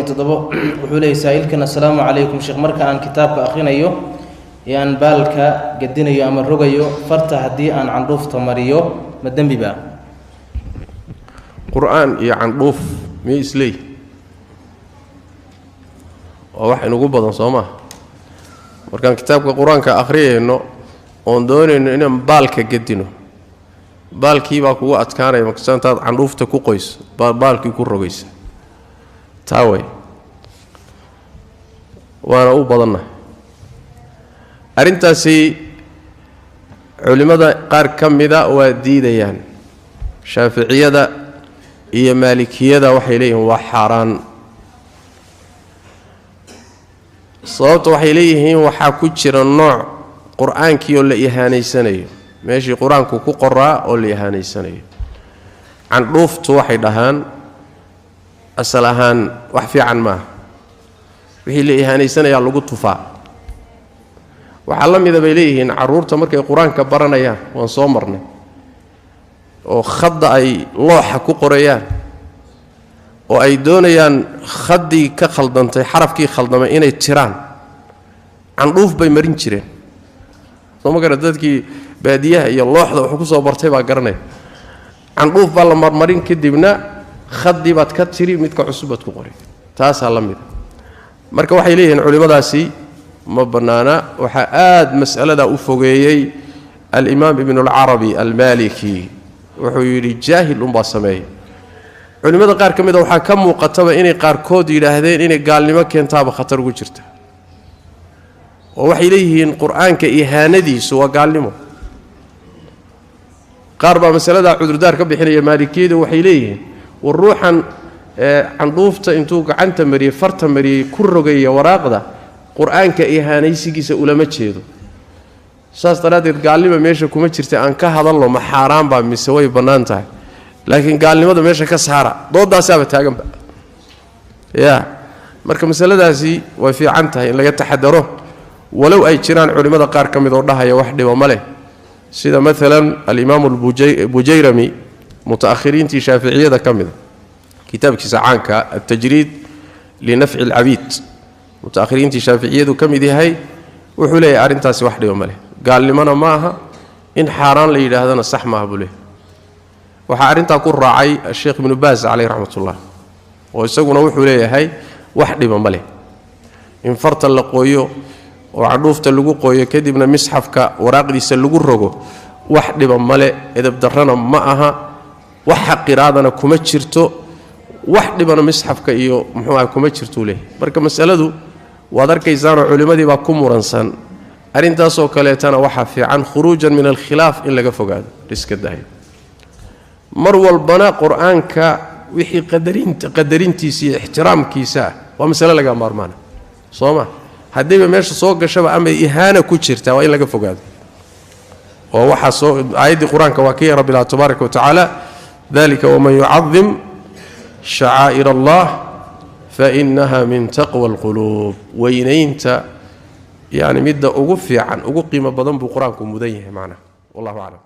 تضبط وحولي سائلكنا السلام عليكم شيخ مركا عن كتابك أخينيو يان بالك قدينيو أمر رقيو فرت هدي عن روف تمريو مدن ببا قرآن عن روف ميس لي وواحد نقول بدن صوما مركان كتابك قرآن كأخريه إنه وندون إنه بالك قدينه بالكي باكو أتكاري مكسان تاد عن روف تكو قيس بالكي يكون رقيس تاوي وانا او بدنا arrintaasi culimada qaar kamida waa diidayaan shaafiiciyada iyo maalikiyada waxay leeyihiin waa xaraan sababta waxay leeyihiin waxa ku jira nooc quraanki oo la ihaanaysanayo meeshii quraanku ku qoraa oo la ihaanaysanayo aan dhuuftu waxay dhahaan asal ahaan wax fiican ma wixii la ihaanaysanaya lagu tufaa waxa la mid ah bay leeyihiin caruurta markay quraanka baranayaan waan soo marnay oo khadda ay looxa ku qorayaan oo ay doonayaan khadii ka khaldantay xarafkii khaldamay inay tiraan candhuuf bay marin jireen soo ma gara dadkii baadiyaha iyo looxda wax ku soo bartay baa garanay candhuuf baa la marmarin kadibna khadii baad ka tiri midka cusub baad ku qoray taas la mid marka waxay leeyihiin culimadaasi ma banaana waxa aad mas'alada u fogeeyay al-imam ibn al-arabi al-maliki wuxuu yiri jaahil baa sameeyay culimada qaar kamid waxa ka muuqataba inay qaar kood yiraahdeen inay gaalnimo keentaaba khatar ugu jirta oo waxay leeyihiin quraanka ihaanadiisu waa gaalnimo qaar baa mas'alada cudurdaar ka bixinaya maalikiyadu waxay leeyihiin waruuxan candhuufta intuu gacanta mariyay farta mariyay ku rogay waraaqda quraanka ihaanaysigiisa ulama jeedo saas daraadeed gaalnimo meesha kuma jirta aan ka hadalno ma xaraan baa mise way banaan tahay laakiin gaalnimada meesha ka saara doodaasaba taagan ba ya marka masaladaasi way fiican tahay in laga taxadaro walow ay jiraan culimada qaar kamid oo dhahaya wax dhibo ma leh sida مثلا الامام البوجيرمي متأخرين تي شافعية كاملة كتاب كيسعانك التجريد لنفع العبيد متأخرين تي شافعية كاملة هاي وحولي أرنتاس وحده وماله قال لمن معها إن حاران لي هذا الصح ما أبوله وحارنتا كل راعي الشيخ ابن باز عليه رحمة الله ويسقون وحولي هاي وحده وماله إن فرط اللقويو وعروفت اللقو قوية كدبنا مسحفك وراقدي سلقو الرقو وحده وماله إذا بدرنا معها وحق قرادنا كمتشرتو وحده بنا مسحفك إيو محوها كمتشرتو له بركة مسألة دو وذلك إزان علماء دي باكم ورنسان أرين تاسو كاليتانا وحفي عن خروجا من الخلاف إلا قفقاد رسك الدهي مروا البناء قرآن كا وحي قدرين تيسي احترام كيسا ومسألة لقى مارمانا صوما هدي بميش صوق شبا أما إهانة كتشرتا وإلا قفقاد ووحا آيات القرآن كواكي رب الله تبارك وتعالى ذلك ومن يعظم شعائر الله فإنها من تقوى القلوب وينينت يعني مدة أقفي عن أقيم بضم بقرآنكم مديه معنا والله أعلم.